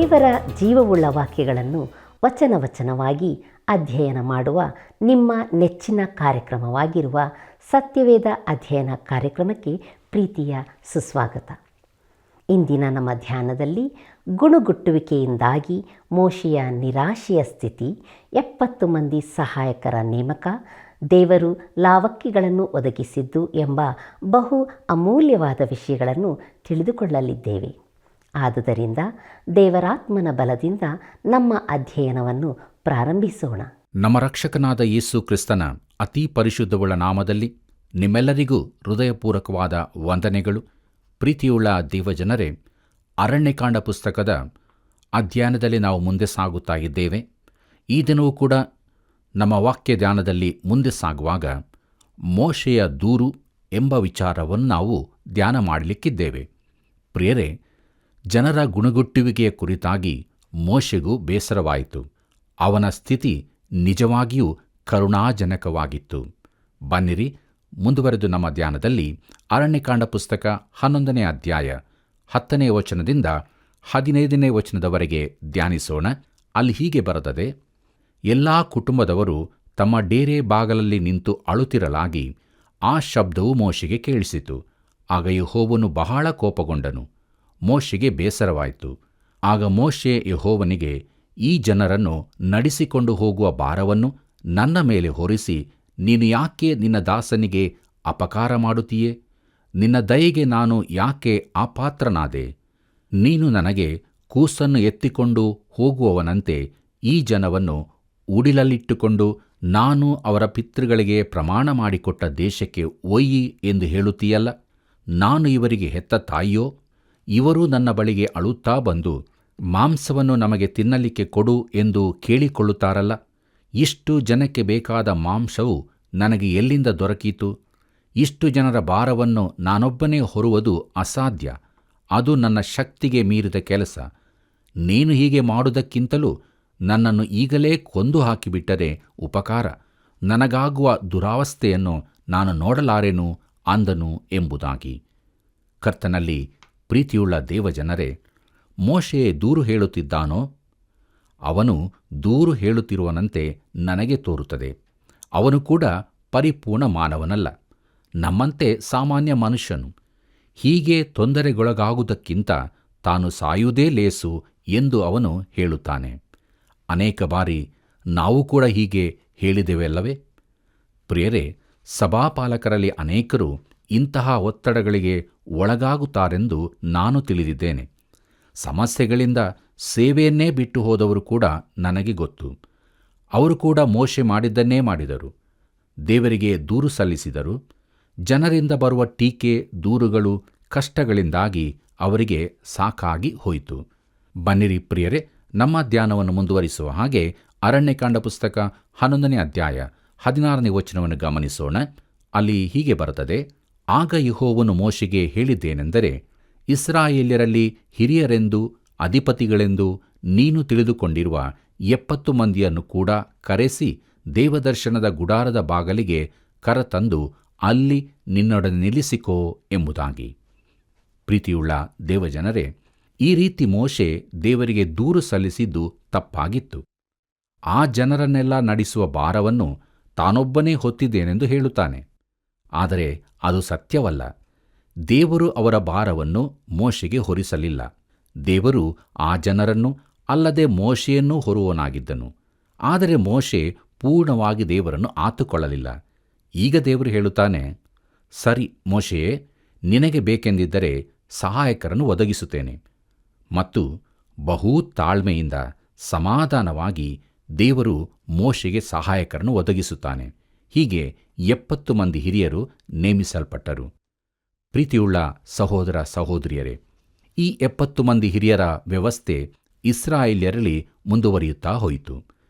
ದೇವರ ಜೀವವುಳ್ಳ ವಾಕ್ಯಗಳನ್ನು ವಚನವಾಗಿ ಅಧ್ಯಯನ ಮಾಡುವ ನಿಮ್ಮ ನೆಚ್ಚಿನ ಕಾರ್ಯಕ್ರಮವಾಗಿರುವ ಸತ್ಯವೇದ ಅಧ್ಯಯನ ಕಾರ್ಯಕ್ರಮಕ್ಕೆ ಪ್ರೀತಿಯ ಸುಸ್ವಾಗತ. ಇಂದಿನ ನಮ್ಮ ಧ್ಯಾನದಲ್ಲಿ ಗುಣಗುಟ್ಟುವಿಕೆಯಿಂದಾಗಿ ಮೋಶೆಯ ನಿರಾಶೆಯ ಸ್ಥಿತಿ, 70 ಮಂದಿ ಸಹಾಯಕರ ನೇಮಕ, ದೇವರು ಲಾವಕ್ಕಿಗಳನ್ನು ಒದಗಿಸಿದ್ದು ಎಂಬ ಬಹು ಅಮೂಲ್ಯವಾದ ವಿಷಯಗಳನ್ನು ತಿಳಿದುಕೊಳ್ಳಲಿದ್ದೇವೆ. ಆದುದರಿಂದ ದೇವರಾತ್ಮನ ಬಲದಿಂದ ನಮ್ಮ ಅಧ್ಯಯನವನ್ನು ಪ್ರಾರಂಭಿಸೋಣ. ನಮ್ಮ ರಕ್ಷಕನಾದ ಯೇಸು ಕ್ರಿಸ್ತನ ಅತಿ ಪರಿಶುದ್ಧವುಳ್ಳ ನಾಮದಲ್ಲಿ ನಿಮ್ಮೆಲ್ಲರಿಗೂ ಹೃದಯಪೂರ್ವಕವಾದ ವಂದನೆಗಳು. ಪ್ರೀತಿಯುಳ್ಳ ದೇವಜನರೇ, ಅರಣ್ಯಕಾಂಡ ಪುಸ್ತಕದ ಅಧ್ಯಯನದಲ್ಲಿ ನಾವು ಮುಂದೆ ಸಾಗುತ್ತಾ ಇದ್ದೇವೆ. ಈ ದಿನವೂ ಕೂಡ ನಮ್ಮ ವಾಕ್ಯ ಧ್ಯಾನದಲ್ಲಿ ಮುಂದೆ ಸಾಗುವಾಗ ಮೋಶೆಯ ದೂರು ಎಂಬ ವಿಚಾರವನ್ನು ನಾವು ಧ್ಯಾನ ಮಾಡಲಿಕ್ಕಿದ್ದೇವೆ. ಪ್ರಿಯರೇ, ಜನರ ಗುಣಗುಟ್ಟುವಿಕೆಯ ಕುರಿತಾಗಿ ಮೋಶೆಗೂ ಬೇಸರವಾಯಿತು. ಅವನ ಸ್ಥಿತಿ ನಿಜವಾಗಿಯೂ ಕರುಣಾಜನಕವಾಗಿತ್ತು. ಬನ್ನಿರಿ, ಮುಂದುವರೆದು ನಮ್ಮ ಧ್ಯಾನದಲ್ಲಿ ಅರಣ್ಯಕಾಂಡ ಪುಸ್ತಕ 11ನೇ ಅಧ್ಯಾಯ 10ನೇ ವಚನದಿಂದ 15ನೇ ವಚನದವರೆಗೆ ಧ್ಯಾನಿಸೋಣ. ಅಲ್ಲಿ ಹೀಗೆ ಬರೆದದೆ: ಎಲ್ಲಾ ಕುಟುಂಬದವರು ತಮ್ಮ ಡೇರೆ ಬಾಗಲಲ್ಲಿ ನಿಂತು ಅಳುತ್ತಿರಲಾಗಿ ಆ ಶಬ್ದವು ಮೋಶೆಗೆ ಕೇಳಿಸಿತು. ಆಗ ಯೆಹೋವನು ಬಹಳ ಕೋಪಗೊಂಡನು. ಮೋಶೆಗೆ ಬೇಸರವಾಯಿತು. ಆಗ ಮೋಶೆ ಯೆಹೋವನಿಗೆ, ಈ ಜನರನ್ನು ನಡೆಸಿಕೊಂಡು ಹೋಗುವ ಭಾರವನ್ನು ನನ್ನ ಮೇಲೆ ಹೊರಿಸಿ ನೀನು ಯಾಕೆ ನಿನ್ನ ದಾಸನಿಗೆ ಅಪಕಾರ ಮಾಡುತ್ತೀಯೇ? ನಿನ್ನ ದಯೆಗೆ ನಾನು ಯಾಕೆ ಅಪಾತ್ರನಾದೆ? ನೀನು ನನಗೆ ಕೂಸನ್ನು ಎತ್ತಿಕೊಂಡು ಹೋಗುವವನಂತೆ ಈ ಜನವನ್ನು ಉಡಿಲಲ್ಲಿಟ್ಟುಕೊಂಡು ನಾನು ಅವರ ಪಿತೃಗಳಿಗೆ ಪ್ರಮಾಣ ಮಾಡಿಕೊಟ್ಟ ದೇಶಕ್ಕೆ ಒಯ್ಯಿ ಎಂದು ಹೇಳುತ್ತೀಯಲ್ಲ. ನಾನು ಇವರಿಗೆ ಹೆತ್ತ ತಾಯಿಯೋ? ಇವರು ನನ್ನ ಬಳಿಗೆ ಅಳುತ್ತಾ ಬಂದು ಮಾಂಸವನ್ನು ನಮಗೆ ತಿನ್ನಲಿಕ್ಕೆ ಕೊಡು ಎಂದು ಕೇಳಿಕೊಳ್ಳುತ್ತಾರಲ್ಲ. ಇಷ್ಟು ಜನಕ್ಕೆ ಬೇಕಾದ ಮಾಂಸವು ನನಗೆ ಎಲ್ಲಿಂದ ದೊರಕೀತು? ಇಷ್ಟು ಜನರ ಭಾರವನ್ನು ನಾನೊಬ್ಬನೇ ಹೊರುವುದು ಅಸಾಧ್ಯ. ಅದು ನನ್ನ ಶಕ್ತಿಗೆ ಮೀರಿದ ಕೆಲಸ. ನೀನು ಹೀಗೆ ಮಾಡುವುದಕ್ಕಿಂತಲೂ ನನ್ನನ್ನು ಈಗಲೇ ಕೊಂದು ಹಾಕಿಬಿಟ್ಟರೆ ಉಪಕಾರ. ನನಗಾಗುವ ದುರಾವಸ್ಥೆಯನ್ನು ನಾನು ನೋಡಲಾರೆನು ಅಂದನು ಎಂಬುದಾಗಿ. ಕರ್ತನಲ್ಲಿ ಪ್ರೀತಿಯುಳ್ಳ ದೇವಜನರೇ, ಮೋಶೆ ದೂರು ಹೇಳುತ್ತಿದ್ದಾನೋ? ಅವನು ದೂರು ಹೇಳುತ್ತಿರುವನಂತೆ ನನಗೆ ತೋರುತ್ತದೆ. ಅವನು ಕೂಡ ಪರಿಪೂರ್ಣ ಮಾನವನಲ್ಲ, ನಮ್ಮಂತೆ ಸಾಮಾನ್ಯ ಮನುಷ್ಯನು. ಹೀಗೆ ತೊಂದರೆಗೊಳಗಾಗುವುದಕ್ಕಿಂತ ತಾನು ಸಾಯುವುದೇ ಲೇಸು ಎಂದು ಅವನು ಹೇಳುತ್ತಾನೆ. ಅನೇಕ ಬಾರಿ ನಾವು ಕೂಡ ಹೀಗೆ ಹೇಳಿದೆವಲ್ಲವೇ? ಪ್ರಿಯರೇ, ಸಭಾಪಾಲಕರಲ್ಲಿ ಅನೇಕರು ಇಂತಹ ಒತ್ತಡಗಳಿಗೆ ಒಳಗಾಗುತ್ತಾರೆಂದು ನಾನು ತಿಳಿದಿದ್ದೇನೆ. ಸಮಸ್ಯೆಗಳಿಂದ ಸೇವೆಯನ್ನೇ ಬಿಟ್ಟು ಹೋದವರು ಕೂಡ ನನಗೆ ಗೊತ್ತು. ಅವರು ಕೂಡ ಮೋಶೆ ಮಾಡಿದ್ದನ್ನೇ ಮಾಡಿದರು. ದೇವರಿಗೆ ದೂರು ಸಲ್ಲಿಸಿದರು. ಜನರಿಂದ ಬರುವ ಟೀಕೆ, ದೂರುಗಳು, ಕಷ್ಟಗಳಿಂದಾಗಿ ಅವರಿಗೆ ಸಾಕಾಗಿ ಹೋಯಿತು. ಬನ್ನಿರಿ ಪ್ರಿಯರೇ, ನಮ್ಮ ಧ್ಯಾನವನ್ನು ಮುಂದುವರಿಸುವ ಹಾಗೆ ಅರಣ್ಯಕಾಂಡ ಪುಸ್ತಕ 11ನೇ ಅಧ್ಯಾಯ 16ನೇ ವಚನವನ್ನು ಗಮನಿಸೋಣ. ಅಲ್ಲಿ ಹೀಗೆ ಬರುತ್ತದೆ: ಆಗ ಯೆಹೋವನು ಮೋಶೆಗೆ ಹೇಳಿದ್ದೇನೆಂದರೆ, ಇಸ್ರಾಯೇಲ್ಯರಲ್ಲಿ ಹಿರಿಯರೆಂದು ಅಧಿಪತಿಗಳೆಂದು ನೀನು ತಿಳಿದುಕೊಂಡಿರುವ 70 ಮಂದಿಯನ್ನು ಕೂಡ ಕರೆಸಿ ದೇವದರ್ಶನದ ಗುಡಾರದ ಬಾಗಲಿಗೆ ಕರತಂದು ಅಲ್ಲಿ ನಿನ್ನೊಡನೆ ನಿಲ್ಲಿಸಿಕೋ ಎಂಬುದಾಗಿ. ಪ್ರೀತಿಯುಳ್ಳ ದೇವಜನರೇ, ಈ ರೀತಿ ಮೋಶೆ ದೇವರಿಗೆ ದೂರು ಸಲ್ಲಿಸಿದ್ದು ತಪ್ಪಾಗಿತ್ತು. ಆ ಜನರನ್ನೆಲ್ಲ ನಡೆಸುವ ಭಾರವನ್ನು ತಾನೊಬ್ಬನೇ ಹೊತ್ತಿದ್ದೇನೆಂದು ಹೇಳುತ್ತಾನೆ. ಆದರೆ ಅದು ಸತ್ಯವಲ್ಲ. ದೇವರು ಅವರ ಭಾರವನ್ನು ಮೋಶೆಗೆ ಹೊರಿಸಲಿಲ್ಲ. ದೇವರು ಆ ಜನರನ್ನು ಅಲ್ಲದೆ ಮೋಶೆಯನ್ನೂ ಹೊರುವನಾಗಿದ್ದನು. ಆದರೆ ಮೋಶೆ ಪೂರ್ಣವಾಗಿ ದೇವರನ್ನು ಆತುಕೊಳ್ಳಲಿಲ್ಲ. ಈಗ ದೇವರು ಹೇಳುತ್ತಾನೆ, ಸರಿ ಮೋಶೆಯೇ, ನಿನಗೆ ಬೇಕೆಂದಿದ್ದರೆ ಸಹಾಯಕರನ್ನು ಒದಗಿಸುತ್ತೇನೆ. ಮತ್ತು ಬಹು ತಾಳ್ಮೆಯಿಂದ ಸಮಾಧಾನವಾಗಿ ದೇವರು ಮೋಶೆಗೆ ಸಹಾಯಕರನ್ನು ಒದಗಿಸುತ್ತಾನೆ. ಹೀಗೆ 70 ಮಂದಿ ಹಿರಿಯರು ನೇಮಿಸಲ್ಪಟ್ಟರು. ಪ್ರೀತಿಯುಳ್ಳ ಸಹೋದರ ಸಹೋದರಿಯರೇ, ಈ 70 ಮಂದಿ ಹಿರಿಯರ ವ್ಯವಸ್ಥೆ ಇಸ್ರಾಯೇಲ್ಯರಲ್ಲಿ ಮುಂದುವರಿಯುತ್ತಾ ಹೋಯಿತು.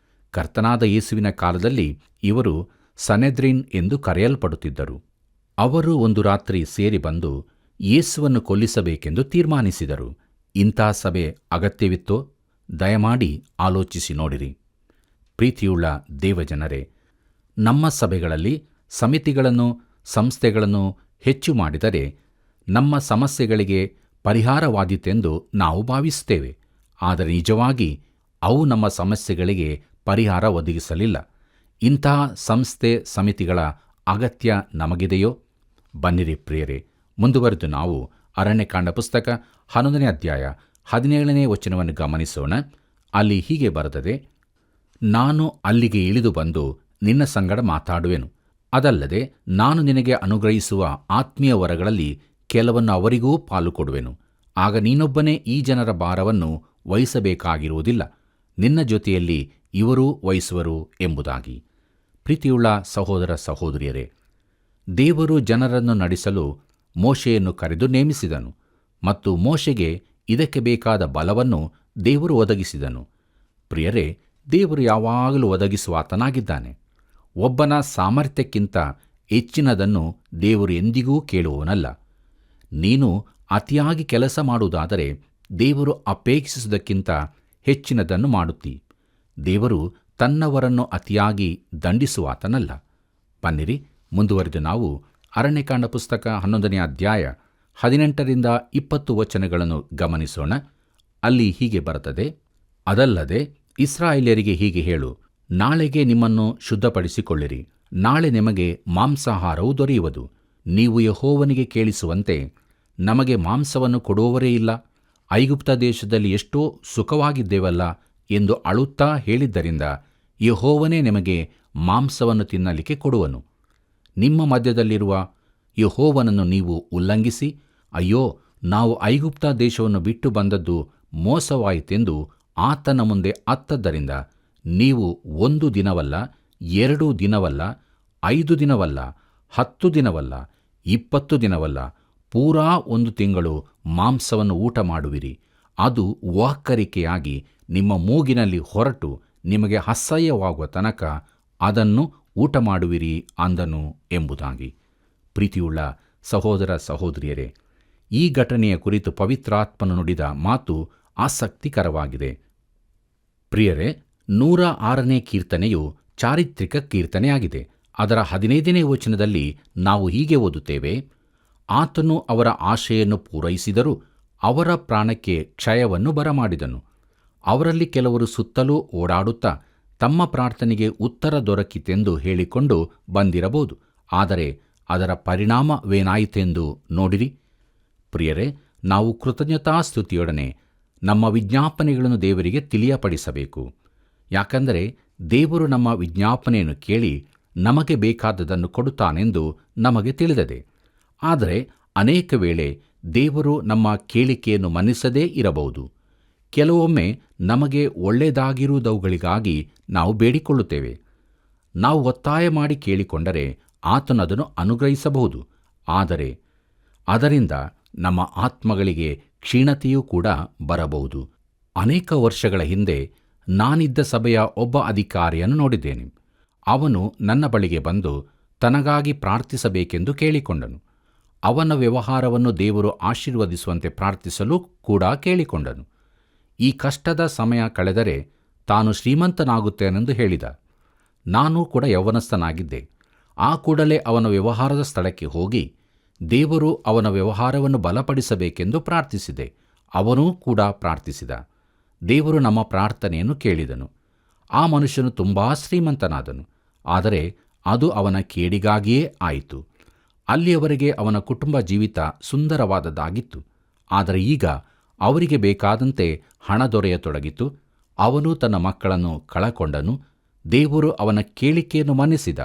ಕರ್ತನಾದ ಯೇಸುವಿನ ಕಾಲದಲ್ಲಿ ಇವರು ಸನೆದ್ರಿನ್ ಎಂದು ಕರೆಯಲ್ಪಡುತ್ತಿದ್ದರು. ಅವರು ಒಂದು ರಾತ್ರಿ ಸೇರಿ ಬಂದು ಯೇಸುವನ್ನು ಕೊಲ್ಲಿಸಬೇಕೆಂದು ತೀರ್ಮಾನಿಸಿದರು. ಇಂಥ ಸಭೆ ಅಗತ್ಯವಿತ್ತೋ? ದಯಮಾಡಿ ಆಲೋಚಿಸಿ ನೋಡಿರಿ. ಪ್ರೀತಿಯುಳ್ಳ ದೇವಜನರೇ, ನಮ್ಮ ಸಭೆಗಳಲ್ಲಿ ಸಮಿತಿಗಳನ್ನು, ಸಂಸ್ಥೆಗಳನ್ನು ಹೆಚ್ಚು ಮಾಡಿದರೆ ನಮ್ಮ ಸಮಸ್ಯೆಗಳಿಗೆ ಪರಿಹಾರವಾದೀತೆಂದು ನಾವು ಭಾವಿಸುತ್ತೇವೆ. ಆದರೆ ನಿಜವಾಗಿ ಅವು ನಮ್ಮ ಸಮಸ್ಯೆಗಳಿಗೆ ಪರಿಹಾರ ಒದಗಿಸಲಿಲ್ಲ. ಇಂತಹ ಸಂಸ್ಥೆ ಸಮಿತಿಗಳ ಅಗತ್ಯ ನಮಗಿದೆಯೋ? ಬನ್ನಿರಿ ಪ್ರಿಯರೇ, ಮುಂದುವರೆದು ನಾವು ಅರಣ್ಯಕಾಂಡ ಪುಸ್ತಕ 11ನೇ ಅಧ್ಯಾಯ 17ನೇ ವಚನವನ್ನು ಗಮನಿಸೋಣ. ಅಲ್ಲಿ ಹೀಗೆ ಬರೆದಿದೆ, ನಾನು ಅಲ್ಲಿಗೆ ಇಳಿದು ಬಂದು ನಿನ್ನ ಸಂಗಡ ಮಾತಾಡುವೆನು. ಅದಲ್ಲದೆ ನಾನು ನಿನಗೆ ಅನುಗ್ರಹಿಸುವ ಆತ್ಮೀಯ ವರಗಳಲ್ಲಿ ಕೆಲವನ್ನು ಅವರಿಗೂ ಪಾಲು ಕೊಡುವೆನು. ಆಗ ನೀನೊಬ್ಬನೇ ಈ ಜನರ ಭಾರವನ್ನು ವಹಿಸಬೇಕಾಗಿರುವುದಿಲ್ಲ, ನಿನ್ನ ಜೊತೆಯಲ್ಲಿ ಇವರೂ ವಹಿಸುವರು ಎಂಬುದಾಗಿ. ಪ್ರೀತಿಯುಳ್ಳ ಸಹೋದರ ಸಹೋದರಿಯರೇ, ದೇವರು ಜನರನ್ನು ನಡೆಸಲು ಮೋಶೆಯನ್ನು ಕರೆದು ನೇಮಿಸಿದನು ಮತ್ತು ಮೋಶೆಗೆ ಇದಕ್ಕೆ ಬೇಕಾದ ಬಲವನ್ನು ದೇವರು ಒದಗಿಸಿದನು. ಪ್ರಿಯರೇ, ದೇವರು ಯಾವಾಗಲೂ ಒದಗಿಸುವಾತನಾಗಿದ್ದಾನೆ. ಒಬ್ಬನ ಸಾಮರ್ಥ್ಯಕ್ಕಿಂತ ಹೆಚ್ಚಿನದನ್ನು ದೇವರು ಎಂದಿಗೂ ಕೇಳುವವನಲ್ಲ. ನೀನು ಅತಿಯಾಗಿ ಕೆಲಸ ಮಾಡುವುದಾದರೆ ದೇವರು ಅಪೇಕ್ಷಿಸುವುದಕ್ಕಿಂತ ಹೆಚ್ಚಿನದನ್ನು ಮಾಡುತ್ತೀ. ದೇವರು ತನ್ನವರನ್ನು ಅತಿಯಾಗಿ ದಂಡಿಸುವಾತನಲ್ಲ. ಬನ್ನಿರಿ, ಮುಂದುವರೆದು ನಾವು ಅರಣ್ಯಕಾಂಡ ಪುಸ್ತಕ 11ನೇ ಅಧ್ಯಾಯ 18ರಿಂದ 20 ವಚನಗಳನ್ನು ಗಮನಿಸೋಣ. ಅಲ್ಲಿ ಹೀಗೆ ಬರುತ್ತದೆ, ಅದಲ್ಲದೆ ಇಸ್ರಾಯೇಲ್ಯರಿಗೆ ಹೀಗೆ ಹೇಳು, ನಾಳೆಗೆ ನಿಮ್ಮನ್ನು ಶುದ್ಧಪಡಿಸಿಕೊಳ್ಳಿರಿ. ನಾಳೆ ನಿಮಗೆ ಮಾಂಸಾಹಾರವು ದೊರೆಯುವುದು. ನೀವು ಯೆಹೋವನಿಗೆ ಕೇಳಿಸುವಂತೆ ನಮಗೆ ಮಾಂಸವನ್ನು ಕೊಡುವವರೇ ಇಲ್ಲ, ಐಗುಪ್ತ ದೇಶದಲ್ಲಿ ಎಷ್ಟೋ ಸುಖವಾಗಿದ್ದೇವಲ್ಲ ಎಂದು ಅಳುತ್ತಾ ಹೇಳಿದ್ದರಿಂದ ಯೆಹೋವನೇ ನಿಮಗೆ ಮಾಂಸವನ್ನು ತಿನ್ನಲಿಕ್ಕೆ ಕೊಡುವನು. ನಿಮ್ಮ ಮಧ್ಯದಲ್ಲಿರುವ ಯೆಹೋವನನ್ನು ನೀವು ಉಲ್ಲಂಘಿಸಿ, ಅಯ್ಯೋ, ನಾವು ಐಗುಪ್ತ ದೇಶವನ್ನು ಬಿಟ್ಟು ಬಂದದ್ದು ಮೋಸವಾಯಿತೆಂದು ಆತನ ಮುಂದೆ ಅತ್ತದ್ದರಿಂದ ನೀವು 1 ದಿನವಲ್ಲ, 2 ದಿನವಲ್ಲ, 5 ದಿನವಲ್ಲ, 10 ದಿನವಲ್ಲ, 20 ದಿನವಲ್ಲ, ಪೂರಾ 1 ತಿಂಗಳು ಮಾಂಸವನ್ನು ಊಟ ಮಾಡುವಿರಿ. ಅದು ವಾಕರಿಕೆಯಾಗಿ ನಿಮ್ಮ ಮೂಗಿನಲ್ಲಿ ಹೊರಟು ನಿಮಗೆ ಅಸಹ್ಯವಾಗುವ ತನಕ ಅದನ್ನು ಊಟ ಮಾಡುವಿರಿ ಅಂದನು ಎಂಬುದಾಗಿ. ಪ್ರೀತಿಯುಳ್ಳ ಸಹೋದರ ಸಹೋದರಿಯರೇ, ಈ ಘಟನೆಯ ಕುರಿತು ಪವಿತ್ರಾತ್ಮನು ನುಡಿದ ಮಾತು ಆಸಕ್ತಿಕರವಾಗಿದೆ. ಪ್ರಿಯರೇ, 106ನೇ ಕೀರ್ತನೆಯು ಚಾರಿತ್ರಿಕ ಕೀರ್ತನೆಯಾಗಿದೆ. ಅದರ 15ನೇ ವಚನದಲ್ಲಿ ನಾವು ಹೀಗೆ ಓದುತ್ತೇವೆ, ಆತನು ಅವರ ಆಶೆಯನ್ನು ಪೂರೈಸಿದರೂ ಅವರ ಪ್ರಾಣಕ್ಕೆ ಕ್ಷಯವನ್ನು ಬರಮಾಡಿದನು. ಅವರಲ್ಲಿ ಕೆಲವರು ಸುತ್ತಲೂ ಓಡಾಡುತ್ತಾ ತಮ್ಮ ಪ್ರಾರ್ಥನೆಗೆ ಉತ್ತರ ದೊರಕಿತೆಂದು ಹೇಳಿಕೊಂಡು ಬಂದಿರಬಹುದು. ಆದರೆ ಅದರ ಪರಿಣಾಮವೇನಾಯಿತೆಂದು ನೋಡಿರಿ. ಪ್ರಿಯರೇ, ನಾವು ಕೃತಜ್ಞತಾಸ್ತುತಿಯೊಡನೆ ನಮ್ಮ ವಿಜ್ಞಾಪನೆಗಳನ್ನು ದೇವರಿಗೆ ತಿಳಿಯಪಡಿಸಬೇಕು. ಯಾಕಂದರೆ ದೇವರು ನಮ್ಮ ವಿಜ್ಞಾಪನೆಯನ್ನು ಕೇಳಿ ನಮಗೆ ಬೇಕಾದದನ್ನು ಕೊಡುತ್ತಾನೆಂದು ನಮಗೆ ತಿಳಿದಿದೆ. ಆದರೆ ಅನೇಕ ವೇಳೆ ದೇವರು ನಮ್ಮ ಕೇಳಿಕೆಯನ್ನು ಮನ್ನಿಸದೇ ಇರಬಹುದು. ಕೆಲವೊಮ್ಮೆ ನಮಗೆ ಒಳ್ಳೆಯದಾಗಿರುವುದವುಗಳಿಗಾಗಿ ನಾವು ಬೇಡಿಕೊಳ್ಳುತ್ತೇವೆ. ನಾವು ಒತ್ತಾಯ ಮಾಡಿ ಕೇಳಿಕೊಂಡರೆ ಆತನು ಅದನ್ನು ಅನುಗ್ರಹಿಸಬಹುದು. ಆದರೆ ಅದರಿಂದ ನಮ್ಮ ಆತ್ಮಗಳಿಗೆ ಕ್ಷೀಣತೆಯೂ ಕೂಡ ಬರಬಹುದು. ಅನೇಕ ವರ್ಷಗಳ ಹಿಂದೆ ನಾನಿದ್ದ ಸಭೆಯ ಒಬ್ಬ ಅಧಿಕಾರಿಯನ್ನು ನೋಡಿದ್ದೇನೆ. ಅವನು ನನ್ನ ಬಳಿಗೆ ಬಂದು ತನಗಾಗಿ ಪ್ರಾರ್ಥಿಸಬೇಕೆಂದು ಕೇಳಿಕೊಂಡನು. ಅವನ ವ್ಯವಹಾರವನ್ನು ದೇವರು ಆಶೀರ್ವದಿಸುವಂತೆ ಪ್ರಾರ್ಥಿಸಲು ಕೂಡ ಕೇಳಿಕೊಂಡನು. ಈ ಕಷ್ಟದ ಸಮಯ ಕಳೆದರೆ ತಾನು ಶ್ರೀಮಂತನಾಗುತ್ತೇನೆಂದು ಹೇಳಿದ. ನಾನು ಕೂಡ ಯೌವನಸ್ಥನಾಗಿದ್ದೆ. ಆ ಕೂಡಲೇ ಅವನ ವ್ಯವಹಾರದ ಸ್ಥಳಕ್ಕೆ ಹೋಗಿ ದೇವರು ಅವನ ವ್ಯವಹಾರವನ್ನು ಬಲಪಡಿಸಬೇಕೆಂದು ಪ್ರಾರ್ಥಿಸಿದೆ. ಅವನೂ ಕೂಡ ಪ್ರಾರ್ಥಿಸಿದ. ದೇವರು ನಮ್ಮ ಪ್ರಾರ್ಥನೆಯನ್ನು ಕೇಳಿದನು. ಆ ಮನುಷ್ಯನು ತುಂಬಾ ಶ್ರೀಮಂತನಾದನು. ಆದರೆ ಅದು ಅವನ ಕೇಡಿಗಾಗಿಯೇ ಆಯಿತು. ಅಲ್ಲಿಯವರೆಗೆ ಅವನ ಕುಟುಂಬ ಜೀವಿತ ಸುಂದರವಾದದ್ದಾಗಿತ್ತು. ಆದರೆ ಈಗ ಅವರಿಗೆ ಬೇಕಾದಂತೆ ಹಣ ದೊರೆಯತೊಡಗಿತು. ಅವನು ತನ್ನ ಮಕ್ಕಳನ್ನು ಕಳಕೊಂಡನು. ದೇವರು ಅವನ ಕೇಳಿಕೆಯನ್ನು ಮನ್ನಿಸಿದ.